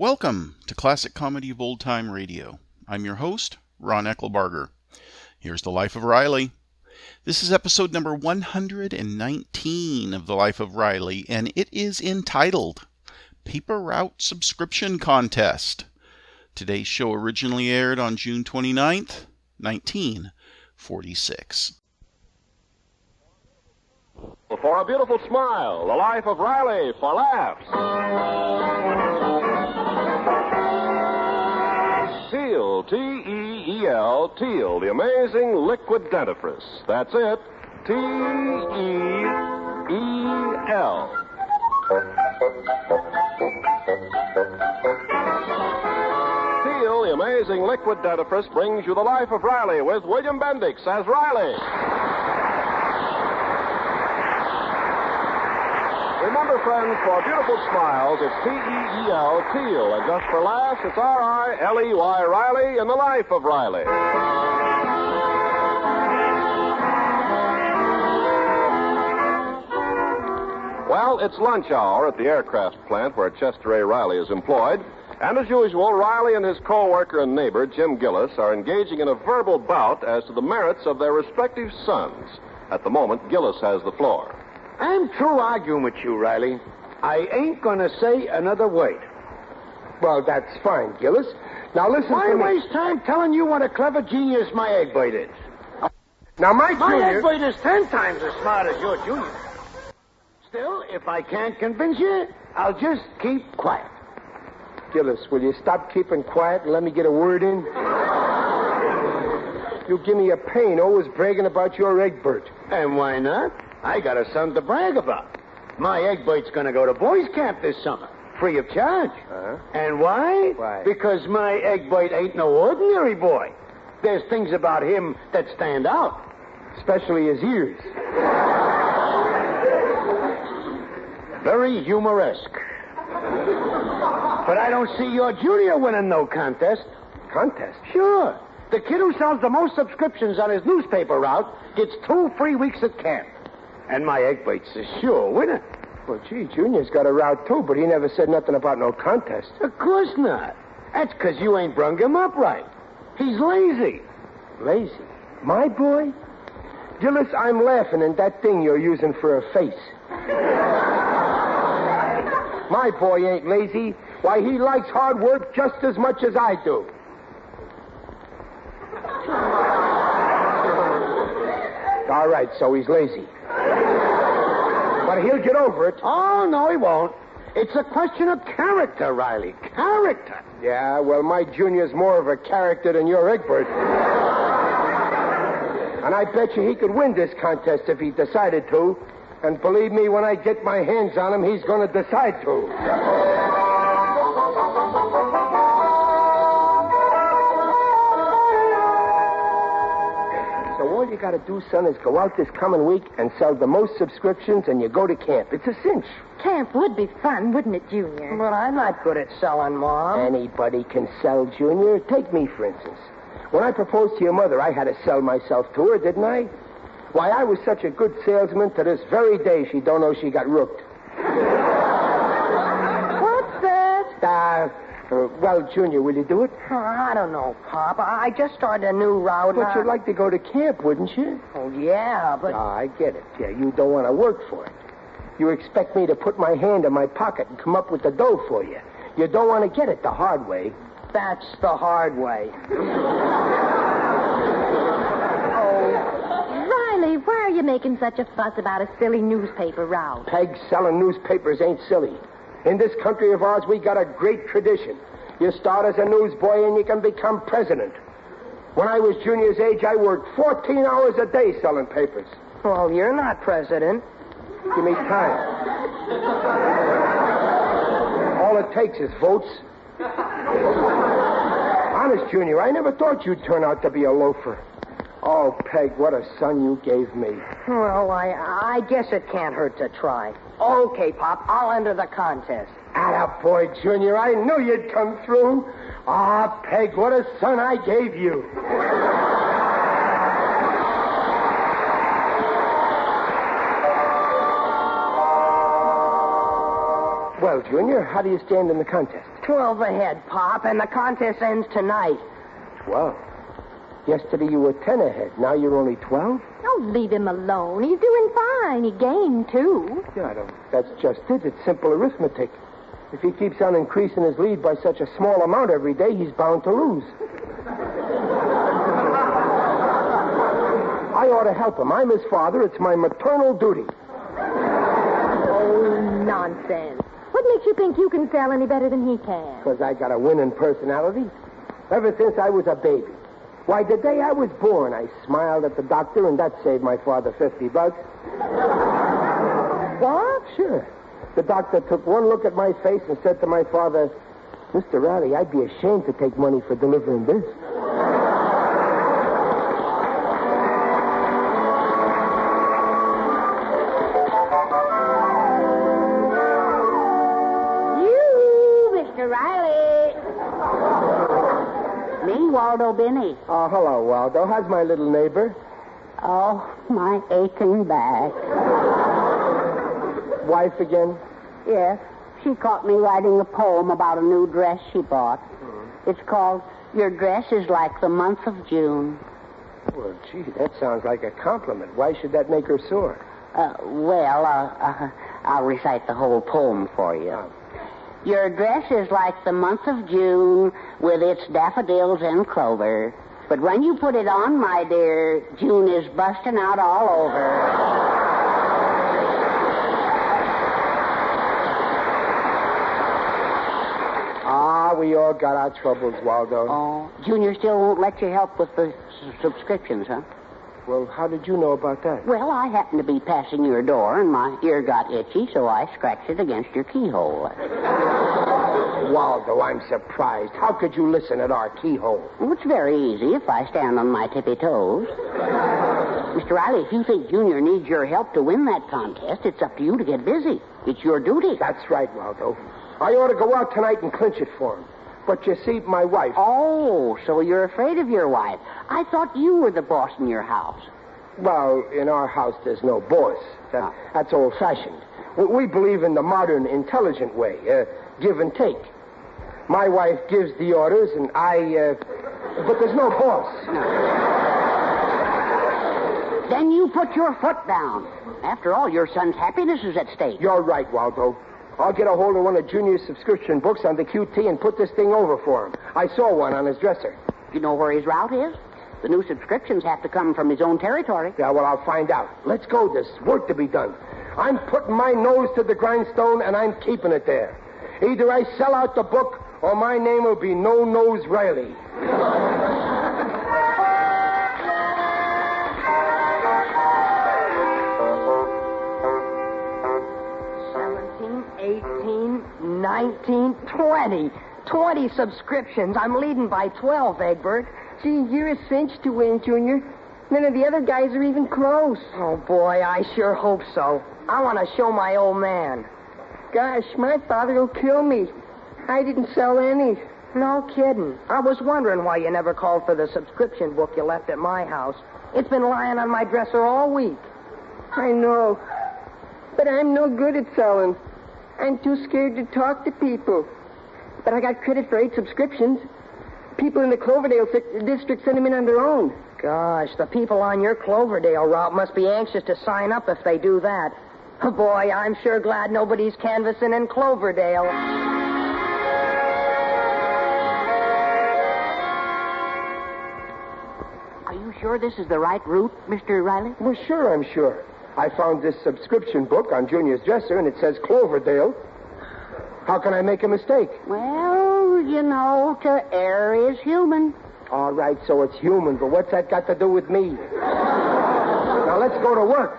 Welcome to Classic Comedy of Old Time Radio. I'm your host, Ron Eckelbarger. Here's the Life of Riley. This is episode number 119 of The Life of Riley, and it is entitled Paper Route Subscription Contest. Today's show originally aired on June 29th, 1946. For a beautiful smile, The Life of Riley for laughs. Teal, T-E-E-L, Teal, the amazing liquid dentifrice. That's it, T-E-E-L. Teal, the amazing liquid dentifrice, brings you The Life of Riley with William Bendix as Riley. Remember, friends, for beautiful smiles, it's T-E-E-L, Teal. And just for laughs, it's R-I-L-E-Y, Riley, in The Life of Riley. Well, it's lunch hour at the aircraft plant where Chester A. Riley is employed. And as usual, Riley and his co-worker and neighbor, Jim Gillis, are engaging in a verbal bout as to the merits of their respective sons. At the moment, Gillis has the floor. I'm through arguing with you, Riley. I ain't gonna say another word. Well, that's fine, Gillis. Now listen Why to me. waste time telling you what a clever genius my egg bite is? Now, my My junior... egg bite is 10 times as smart as your junior. Still, if I can't convince you, I'll just keep quiet. Gillis, will you stop keeping quiet and let me get a word in? You give me a pain always bragging about your egg bite. And why not? I got a son to brag about. My egg bite's gonna go to boys' camp this summer, free of charge. And why? Why? Because my egg bite ain't no ordinary boy. There's things about him that stand out. Especially his ears. Very humoresque. But I don't see your junior winning no contest. Contest? Sure. The kid who sells the most subscriptions on his newspaper route gets 2 free weeks at camp. And my egg bite's a sure winner. Well, gee, Junior's got a route, too, but he never said nothing about no contest. Of course not. That's because you ain't brung him up right. He's lazy. Lazy? My boy? Gillis, I'm laughing at that thing you're using for a face. My boy ain't lazy. Why, he likes hard work just as much as I do. All right, so he's lazy. But he'll get over it. Oh, no, he won't. It's a question of character, Riley. Character. Yeah, well, my junior's more of a character than your Egbert. And I bet you he could win this contest if he decided to. And believe me, when I get my hands on him, he's going to decide to. So all you got to do, son, is go out this coming week and sell the most subscriptions, and you go to camp. It's a cinch. Camp would be fun, wouldn't it, Junior? But I'm not good at selling, Mom. Anybody can sell, Junior. Take me, for instance. When I proposed to your mother, I had to sell myself to her, didn't I? Why, I was such a good salesman, to this very day she don't know she got rooked. What's that? Well, Junior, will you do it? Oh, I don't know, Pop. I just started a new route. But you'd like to go to camp, wouldn't you? Oh, yeah, but... Oh, I get it. Yeah, you don't want to work for it. You expect me to put my hand in my pocket and come up with the dough for you. You don't want to get it the hard way. That's the hard way. Riley, why are you making such a fuss about a silly newspaper route? Peg, selling newspapers ain't silly. In this country of ours, we got a great tradition. You start as a newsboy and you can become president. When I was Junior's age, I worked 14 hours a day selling papers. Well, you're not president. Give me time. All it takes is votes. Honest, Junior, I never thought you'd turn out to be a loafer. Oh, Peg, what a son you gave me. Well, I guess it can't hurt to try. Okay, Pop, I'll enter the contest. Attaboy, Junior, I knew you'd come through. Ah, Peg, what a son I gave you. Well, Junior, how do you stand in the contest? 12 ahead, Pop, and the contest ends tonight. 12. Yesterday you were 10 ahead. Now you're only 12? Don't leave him alone. He's doing fine. He gained, too. Yeah, I don't. That's just it. It's simple arithmetic. If he keeps on increasing his lead by such a small amount every day, he's bound to lose. I ought to help him. I'm his father. It's my maternal duty. Oh, nonsense. What makes you think you can sell any better than he can? Because I got a winning personality. Ever since I was a baby. Why, the day I was born, I smiled at the doctor, and that saved my father $50. What? Sure. The doctor took one look at my face and said to my father, Mr. Riley, I'd be ashamed to take money for delivering this. Waldo Binney. Oh, hello, Waldo. How's my little neighbor? Oh, my aching back. Wife again? Yes. She caught me writing a poem about a new dress she bought. It's called Your Dress is Like the Month of June. Well, gee, that sounds like a compliment. Why should that make her sore? I'll recite the whole poem for you. Your dress is like the month of June with its daffodils and clover. But when you put it on, my dear, June is busting out all over. We all got our troubles, Waldo. Oh, Junior still won't let you help with the subscriptions, huh? Well, how did you know about that? Well, I happened to be passing your door, and my ear got itchy, so I scratched it against your keyhole. Waldo, I'm surprised. How could you listen at our keyhole? Well, it's very easy if I stand on my tippy toes. Mr. Riley, if you think Junior needs your help to win that contest, it's up to you to get busy. It's your duty. That's right, Waldo. I ought to go out tonight and clinch it for him. But you see, my wife... Oh, so you're afraid of your wife. I thought you were the boss in your house. Well, in our house, there's no boss. That's old-fashioned. We believe in the modern, intelligent way, give and take. My wife gives the orders, and but there's no boss. No. Then you put your foot down. After all, your son's happiness is at stake. You're right, Waldo. I'll get a hold of one of Junior's subscription books on the QT and put this thing over for him. I saw one on his dresser. You know where his route is? The new subscriptions have to come from his own territory. Yeah, well, I'll find out. Let's go. There's work to be done. I'm putting my nose to the grindstone, and I'm keeping it there. Either I sell out the book, or my name will be No Nose Riley. 19, 20. 20 subscriptions. I'm leading by 12, Egbert. Gee, you're a cinch to win, Junior. None of the other guys are even close. Oh, boy, I sure hope so. I want to show my old man. Gosh, my father will kill me. I didn't sell any. No kidding. I was wondering why you never called for the subscription book you left at my house. It's been lying on my dresser all week. I know. But I'm no good at selling. I'm too scared to talk to people. But I got credit for 8 subscriptions. People in the Cloverdale district sent them in on their own. Gosh, the people on your Cloverdale route must be anxious to sign up if they do that. Oh, boy, I'm sure glad nobody's canvassing in Cloverdale. Are you sure this is the right route, Mr. Riley? Well, sure, I'm sure. I found this subscription book on Junior's dresser, and it says Cloverdale. How can I make a mistake? Well, you know, to err is human. All right, so it's human, but what's that got to do with me? Now, let's go to work.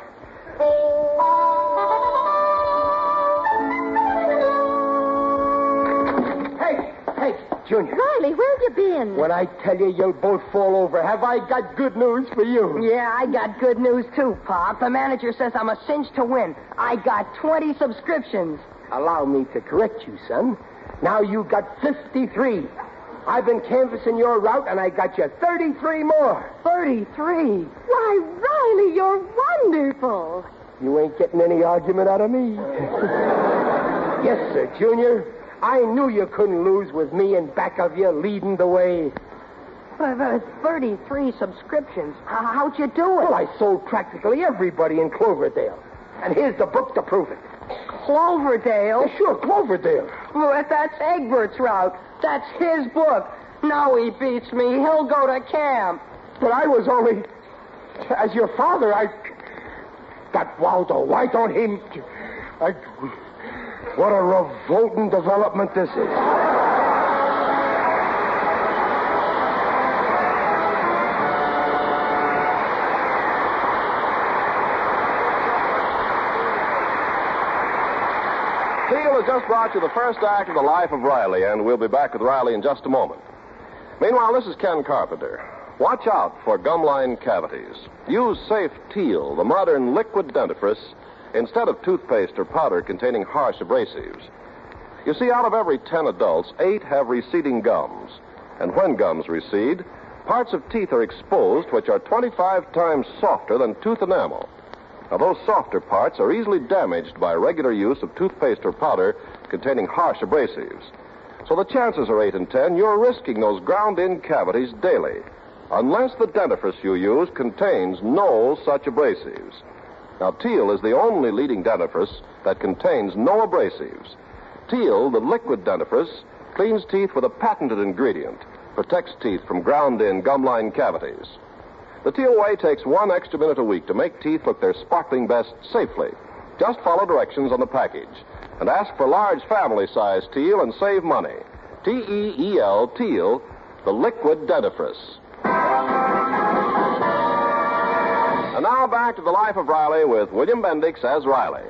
Hey, Junior. Riley, where you been? When I tell you, you'll both fall over. Have I got good news for you? Yeah, I got good news, too, Pop. The manager says I'm a cinch to win. I got 20 subscriptions. Allow me to correct you, son. Now you got 53. I've been canvassing your route, and I got you 33 more. 33? Why, Riley, you're wonderful. You ain't getting any argument out of me. Yes, sir, Junior. I knew you couldn't lose with me in back of you leading the way. 33 subscriptions. How'd you do it? Well, I sold practically everybody in Cloverdale. And here's the book to prove it. Cloverdale? Yeah, sure, Cloverdale. Well, that's Egbert's route. That's his book. Now he beats me. He'll go to camp. But I was only... As your father, That Waldo, why don't he... What a revolting development this is. Teal has just brought you the first act of The Life of Riley, and we'll be back with Riley in just a moment. Meanwhile, this is Ken Carpenter. Watch out for gumline cavities. Use Safe Teal, the modern liquid dentifrice, instead of toothpaste or powder containing harsh abrasives. You see, out of every 10 adults, 8 have receding gums. And when gums recede, parts of teeth are exposed which are 25 times softer than tooth enamel. Now, those softer parts are easily damaged by regular use of toothpaste or powder containing harsh abrasives. So the chances are 8 in 10 you're risking those ground-in cavities daily, unless the dentifrice you use contains no such abrasives. Now, Teal is the only leading dentifrice that contains no abrasives. Teal, the liquid dentifrice, cleans teeth with a patented ingredient, protects teeth from ground-in gumline cavities. The Teal way takes 1 extra minute a week to make teeth look their sparkling best safely. Just follow directions on the package and ask for large family-size Teal and save money. T-E-E-L, Teal, the liquid dentifrice. And now back to The Life of Riley with William Bendix as Riley.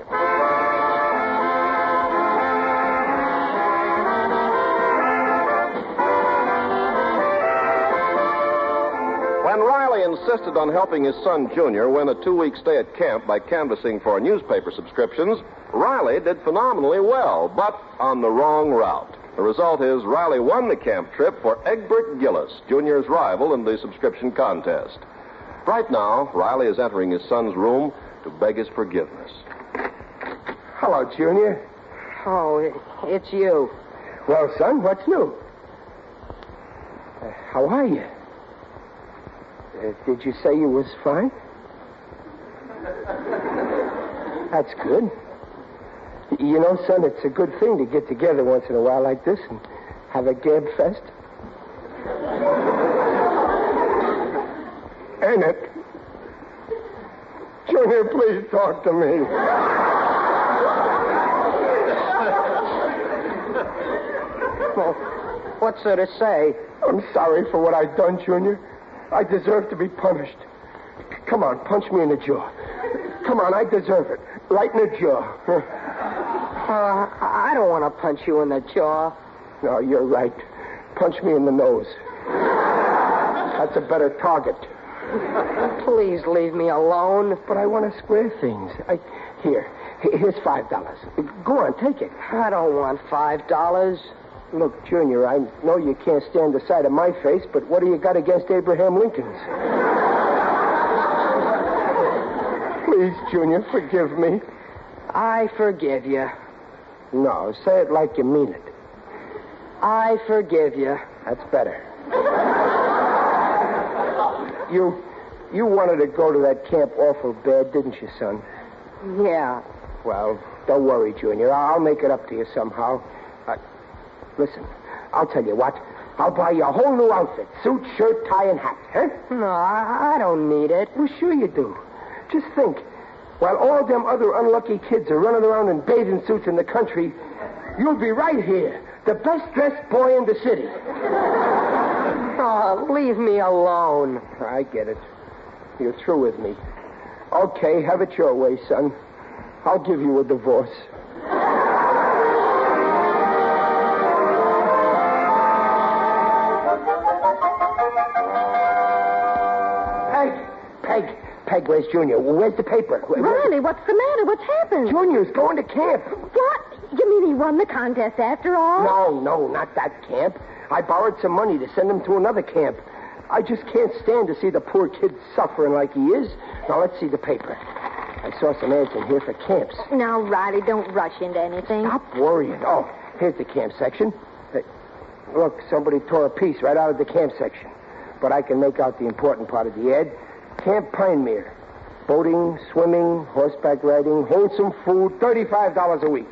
When Riley insisted on helping his son Junior win a 2-week stay at camp by canvassing for newspaper subscriptions, Riley did phenomenally well, but on the wrong route. The result is Riley won the camp trip for Egbert Gillis, Junior's rival in the subscription contest. Right now, Riley is entering his son's room to beg his forgiveness. Hello, Junior. Oh, it's you. Well, son, what's new? How are you? Did you say you was fine? That's good. You know, son, it's a good thing to get together once in a while like this and have a gab fest. Ain't it? Junior, please talk to me. Well, what's there to say? I'm sorry for what I've done, Junior. I deserve to be punished. Come on, punch me in the jaw. Come on, I deserve it. Right in the jaw. I don't want to punch you in the jaw. No, you're right. Punch me in the nose. That's a better target. Please leave me alone. But I want to square things. Here's $5. Go on, take it. I don't want $5. Look, Junior, I know you can't stand the sight of my face, but what do you got against Abraham Lincoln's? Please, Junior, forgive me. I forgive you. No, say it like you mean it. I forgive you. That's better. You wanted to go to that camp awful bad, didn't you, son? Yeah. Well, don't worry, Junior. I'll make it up to you somehow. Listen, I'll tell you what. I'll buy you a whole new outfit. Suit, shirt, tie, and hat. Huh? No, I don't need it. Well, sure you do. Just think. While all them other unlucky kids are running around in bathing suits in the country, you'll be right here, the best-dressed boy in the city. Oh, leave me alone. I get it. You're through with me. Okay, have it your way, son. I'll give you a divorce. Peg, where's Junior? Where's the paper? Riley, what's the matter? What's happened? Junior's going to camp. What? You mean he won the contest after all? No, not that camp. I borrowed some money to send him to another camp. I just can't stand to see the poor kid suffering like he is. Now, let's see the paper. I saw some ads in here for camps. Now, Riley, don't rush into anything. Stop worrying. Oh, Here's the camp section. Look, somebody tore a piece right out of the camp section. But I can make out the important part of the ad. Camp Pinemere. Boating, swimming, horseback riding, wholesome food, $35 a week.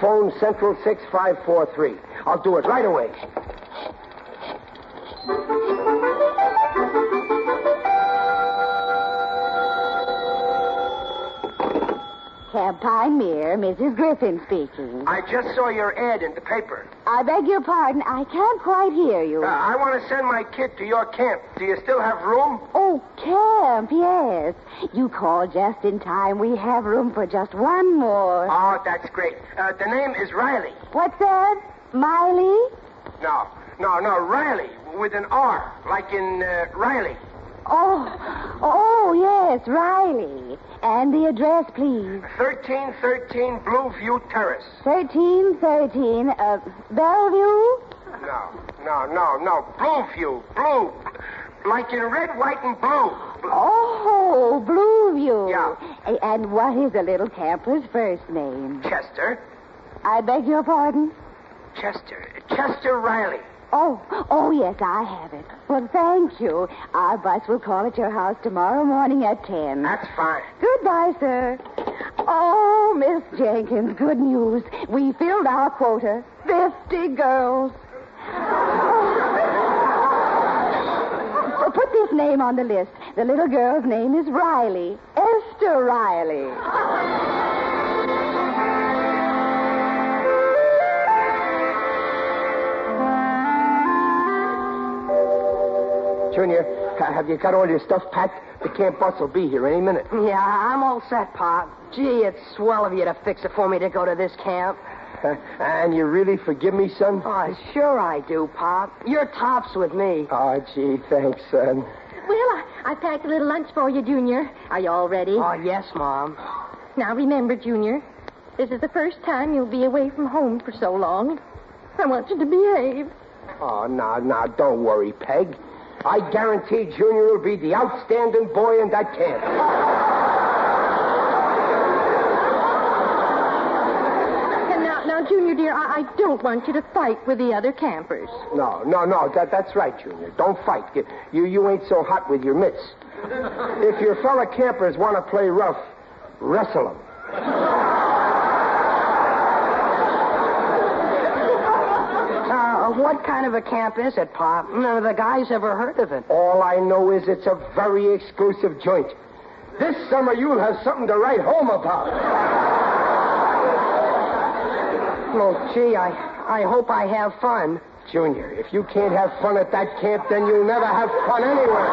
Phone Central 6543. I'll do it right away. Camp Pinemere, Mrs. Griffin speaking. I just saw your ad in the paper. I beg your pardon, I can't quite hear you. I want to send my kid to your camp. Do you still have room? Oh, camp, yes. You called just in time. We have room for just one more. Oh, that's great. The name is Riley. What's that? Miley? No, Riley, with an R, like in Riley. Oh, yes, Riley. And the address, please. 1313 Blueview Terrace. 1313, Bellevue? No. Blueview. Blue. Like in red, white, and blue. Oh, Blueview. Yeah. And what is the little camper's first name? Chester. I beg your pardon? Chester Riley. Oh, yes, I have it. Well, thank you. Our bus will call at your house tomorrow morning at 10. That's fine. Goodbye, sir. Oh, Miss Jenkins, good news. We filled our quota. 50 girls. Put this name on the list. The little girl's name is Riley. Esther Riley. Junior, have you got all your stuff packed? The camp bus will be here any minute. Yeah, I'm all set, Pop. Gee, it's swell of you to fix it for me to go to this camp. And you really forgive me, son? Oh, sure I do, Pop. You're tops with me. Oh, gee, thanks, son. Well, I packed a little lunch for you, Junior. Are you all ready? Oh, yes, Mom. Now, remember, Junior, this is the first time you'll be away from home for so long. I want you to behave. Oh, now, don't worry, Peg. I guarantee Junior will be the outstanding boy in that camp. And now, Junior, dear, I don't want you to fight with the other campers. No, that's right, Junior. Don't fight. You ain't so hot with your mitts. If your fellow campers want to play rough, wrestle them. What kind of a camp is it, Pop? None of the guys ever heard of it. All I know is it's a very exclusive joint. This summer you'll have something to write home about. Oh, gee, I hope I have fun. Junior, if you can't have fun at that camp, then you'll never have fun anywhere.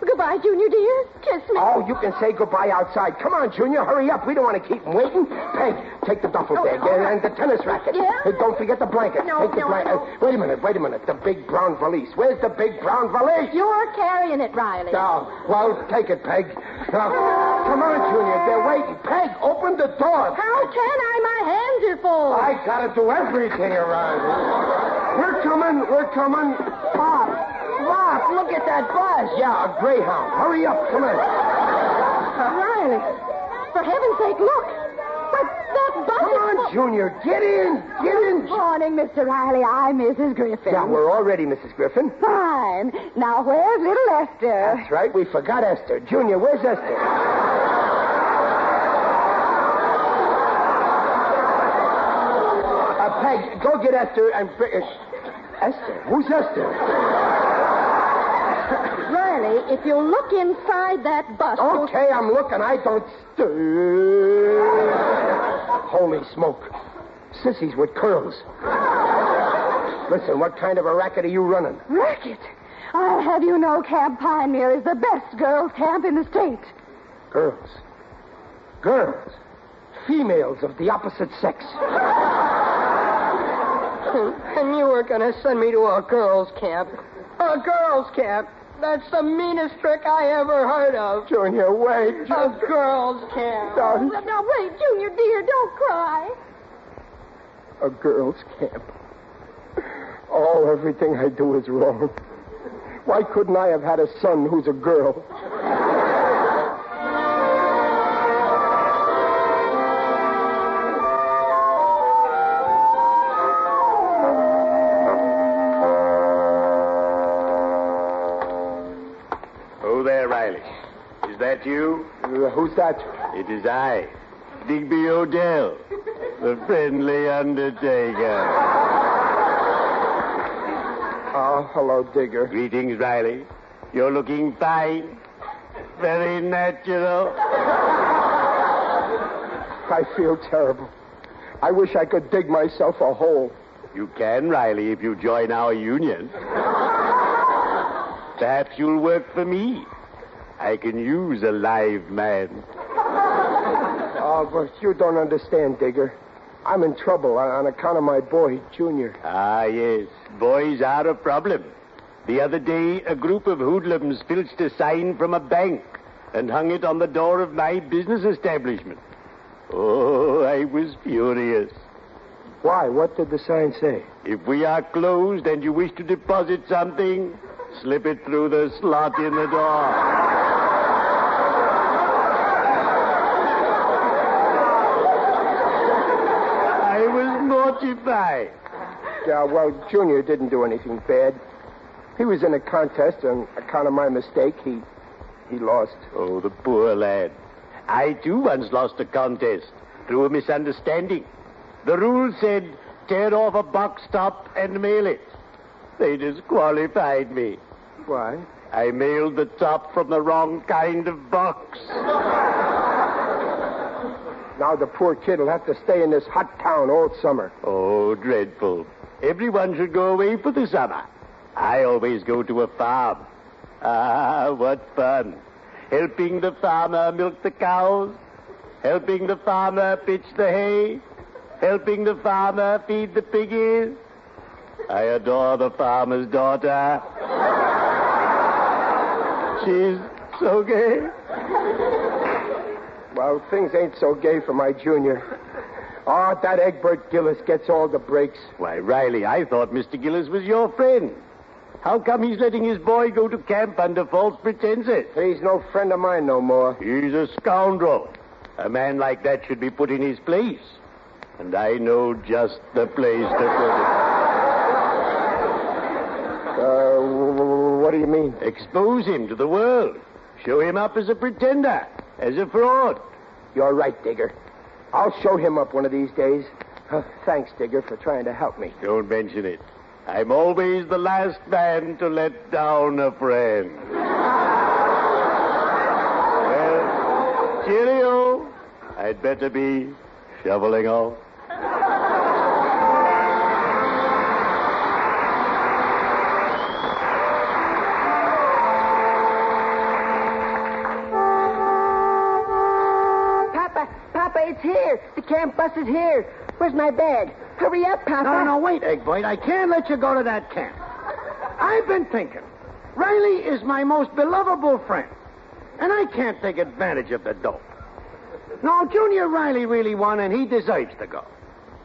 Goodbye, Junior, dear. Kiss me. Oh, you can say goodbye outside. Come on, Junior, hurry up. We don't want to keep him waiting. Peg, take the duffel bag and the tennis racket. Yeah? Don't forget the blanket. No, take the blanket. Wait a minute. The big brown valise. Where's the big brown valise? You're carrying it, Riley. Oh, well, take it, Peg. Come on, Junior. They're waiting. Peg, open the door. How can I? My hands are full. I gotta do everything around here. We're coming. Pop, look at that bus. Yeah, a Greyhound. Hurry up. Come in. Riley, for heaven's sake, look. But that bus Come on, Junior. Get in. Good morning, Mr. Riley. I'm Mrs. Griffin. Yeah, we're all ready, Mrs. Griffin. Fine. Now, where's little Esther? That's right. We forgot Esther. Junior, where's Esther? Peg, go get Esther and... Esther? Who's Esther? Riley, if you'll look inside that bus... Okay, I'm looking. I don't... Holy smoke. Sissies with curls. Listen, what kind of a racket are you running? Racket? I'll have you know Camp Pinemere is the best girls' camp in the state. Girls. Females of the opposite sex. And you were going to send me to a girls' camp. A girls' camp? That's the meanest trick I ever heard of. Junior, wait. A girls' camp. Now, wait, Junior, dear, don't cry. A girls' camp. Oh, everything I do is wrong. Why couldn't I have had a son who's a girl? that you? Who's that? It is I, Digby Odell, the friendly undertaker. Oh, hello, Digger. Greetings, Riley. You're looking fine. Very natural. I feel terrible. I wish I could dig myself a hole. You can, Riley, if you join our union. Perhaps you'll work for me. I can use a live man. Oh, but you don't understand, Digger. I'm in trouble on account of my boy, Junior. Ah, yes. Boys are a problem. The other day, a group of hoodlums filched a sign from a bank and hung it on the door of my business establishment. Oh, I was furious. Why? What did the sign say? If we are closed and you wish to deposit something, slip it through the slot in the door. I was mortified. Yeah, well, Junior didn't do anything bad. He was in a contest, and on account of my mistake, he lost. Oh, the poor lad. I, too, once lost a contest through a misunderstanding. The rule said, tear off a box top and mail it. They disqualified me. Why? I mailed the top from the wrong kind of box. Now the poor kid will have to stay in this hot town all summer. Oh, dreadful. Everyone should go away for the summer. I always go to a farm. Ah, what fun. Helping the farmer milk the cows. Helping the farmer pitch the hay. Helping the farmer feed the piggies. I adore the farmer's daughter. She's so gay. Well, things ain't so gay for my Junior. Oh, that Egbert Gillis gets all the breaks. Why, Riley, I thought Mr. Gillis was your friend. How come he's letting his boy go to camp under false pretenses? He's no friend of mine no more. He's a scoundrel. A man like that should be put in his place. And I know just the place to put What do you mean? it. Expose him to the world. Show him up as a pretender, as a fraud. You're right, Digger. I'll show him up one of these days. Thanks, Digger, for trying to help me. Don't mention it. I'm always the last man to let down a friend. Well, cheerio. I'd better be shoveling off. Papa, it's here. The camp bus is here. Where's my bag? Hurry up, Papa. No, wait, Eggboy. I can't let you go to that camp. I've been thinking. Riley is my most belovable friend, and I can't take advantage of the dope. No, Junior Riley really won, and he deserves to go.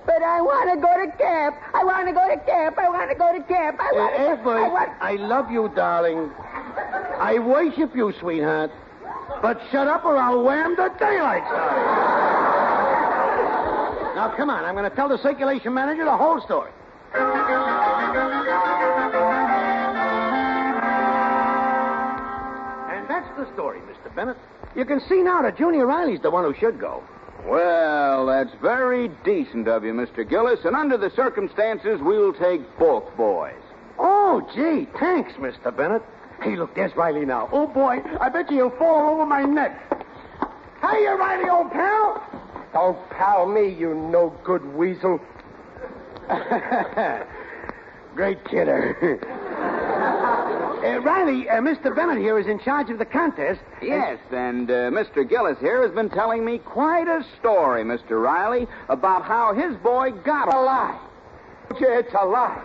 But I want to go to camp. I want to go to camp. I want to go to camp. Eggboy, I love you, darling. I worship you, sweetheart. But shut up or I'll wham the daylights out of you. Now, come on. I'm going to tell the circulation manager the whole story. And that's the story, Mr. Bennett. You can see now that Junior Riley's the one who should go. Well, that's very decent of you, Mr. Gillis, and under the circumstances, we'll take both boys. Oh, gee, thanks, Mr. Bennett. Hey, look, there's Riley now. Oh, boy, I bet you he'll fall over my neck. Hiya, Riley, old pal. Don't pal me, you no-good weasel. Great kidder. Riley, Mr. Bennett here is in charge of the contest. Yes, and Mr. Gillis here has been telling me quite a story, Mr. Riley, about how his boy got a lie. It's a lie.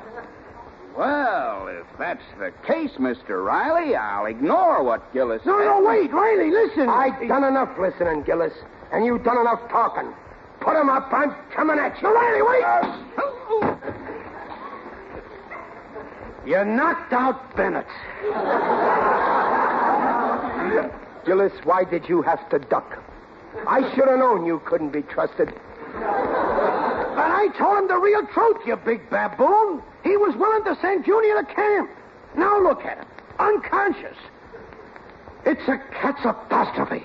Well, if that's the case, Mr. Riley, I'll ignore what Gillis said. No, wait, Riley, listen. I've done enough listening, Gillis, and you've done enough talking. Put him up. I'm coming at you. Riley, wait. You knocked out Bennett. Gillis, why did you have to duck? I should have known you couldn't be trusted. But I told him the real truth, you big baboon. He was willing to send Junior to camp. Now look at him. Unconscious. It's a cat's apostrophe.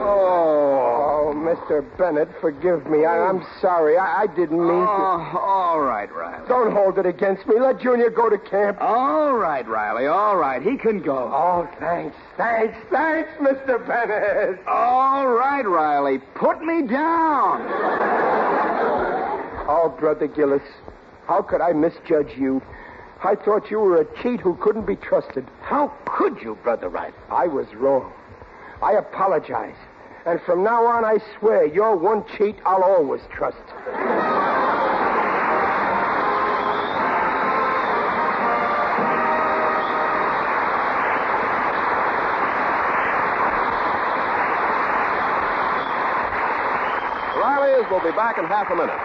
Oh, Mr. Bennett, forgive me. I'm sorry. I didn't mean to. All right, Riley. Don't hold it against me. Let Junior go to camp. All right, Riley. All right. He can go. Oh, thanks, Mr. Bennett. All right, Riley. Put me down. Oh, Brother Gillis, how could I misjudge you? I thought you were a cheat who couldn't be trusted. How could you, Brother Riley? I was wrong. I apologize. And from now on, I swear, you're one cheat I'll always trust. Riley's will be back in half a minute.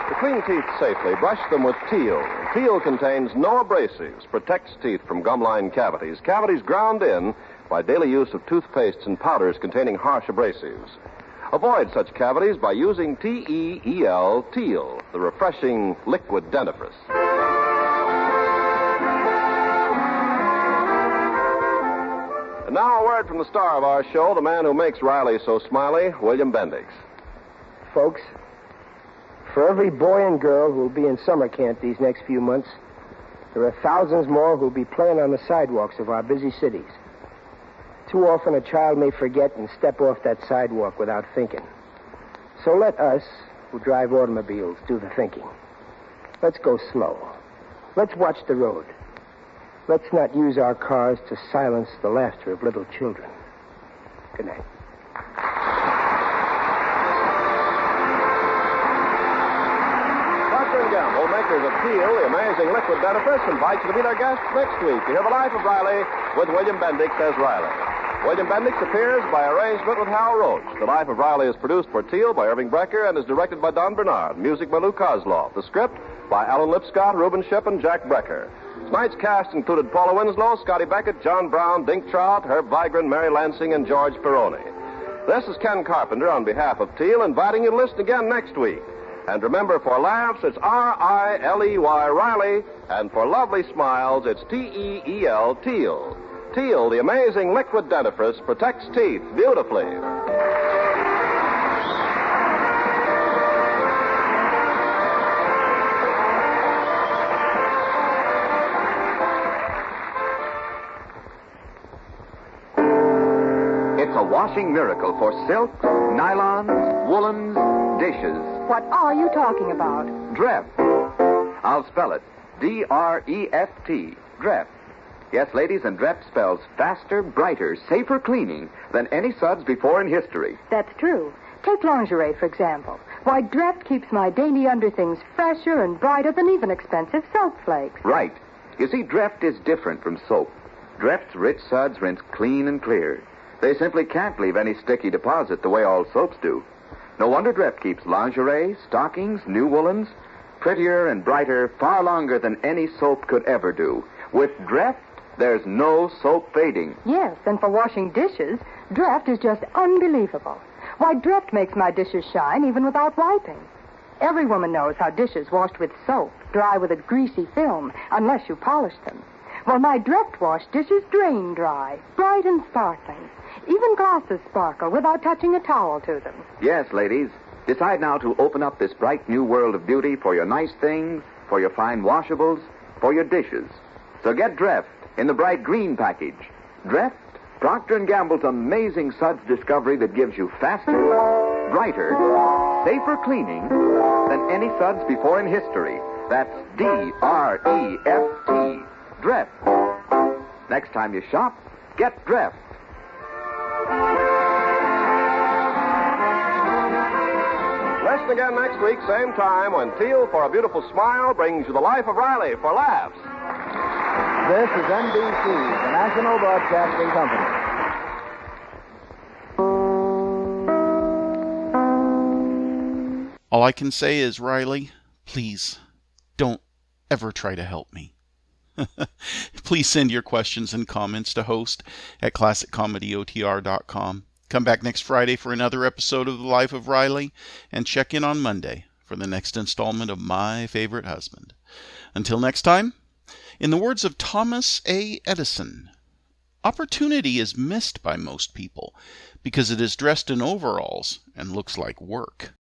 To clean teeth safely, brush them with Teal. Teal contains no abrasives, protects teeth from gum-lined cavities, cavities ground in by daily use of toothpastes and powders containing harsh abrasives. Avoid such cavities by using T-E-E-L, Teal, the refreshing liquid dentifrice. And now a word from the star of our show, the man who makes Riley so smiley, William Bendix. Folks, for every boy and girl who'll be in summer camp these next few months, there are thousands more who'll be playing on the sidewalks of our busy cities. Too often a child may forget and step off that sidewalk without thinking. So let us, who drive automobiles, do the thinking. Let's go slow. Let's watch the road. Let's not use our cars to silence the laughter of little children. Good night. Procter & Gamble, makers of Teal, the amazing liquid dentifrice, invite you to be their guests next week to hear The Life of Riley with William Bendix as Riley. William Bendix appears by arrangement with Hal Roach. The Life of Riley is produced for Teal by Irving Brecker and is directed by Don Bernard. Music by Lou Kozloff. The script by Alan Lipscott, Reuben Ship, and Jack Brecker. Tonight's cast included Paula Winslow, Scotty Beckett, John Brown, Dink Trout, Herb Vigran, Mary Lansing, and George Peroni. This is Ken Carpenter on behalf of Teal, inviting you to listen again next week. And remember, for laughs, it's R-I-L-E-Y, Riley, and for lovely smiles, it's T-E-E-L, Teal. Teal, the amazing liquid dentifrice, protects teeth beautifully. It's a washing miracle for silks, nylons, woolens, dishes. What are you talking about? Dreft. I'll spell it. D-R-E-F-T. Dreft. Yes, ladies, and Dreft spells faster, brighter, safer cleaning than any suds before in history. That's true. Take lingerie, for example. Why, Dreft keeps my dainty underthings fresher and brighter than even expensive soap flakes. Right. You see, Dreft is different from soap. Dreft's rich suds rinse clean and clear. They simply can't leave any sticky deposit the way all soaps do. No wonder Dreft keeps lingerie, stockings, new woolens, prettier and brighter far longer than any soap could ever do. With Dreft, there's no soap fading. Yes, and for washing dishes, Dreft is just unbelievable. Why, Dreft makes my dishes shine even without wiping. Every woman knows how dishes washed with soap dry with a greasy film unless you polish them. Well, my Dreft wash dishes drain dry, bright and sparkling. Even glasses sparkle without touching a towel to them. Yes, ladies. Decide now to open up this bright new world of beauty for your nice things, for your fine washables, for your dishes. So get Dreft in the bright green package. Dreft, Procter & Gamble's amazing suds discovery that gives you faster, brighter, safer cleaning than any suds before in history. That's D-R-E-F-T. Dreft. Next time you shop, get Dreft. Listen again next week, same time, when Teal for a Beautiful Smile brings you The Life of Riley for laughs. This is NBC, the National Broadcasting Company. All I can say is, Riley, please don't ever try to help me. Please send your questions and comments to host@classiccomedyotr.com. Come back next Friday for another episode of The Life of Riley, and check in on Monday for the next installment of My Favorite Husband. Until next time, In the words of Thomas A. Edison, opportunity is missed by most people because it is dressed in overalls and looks like work.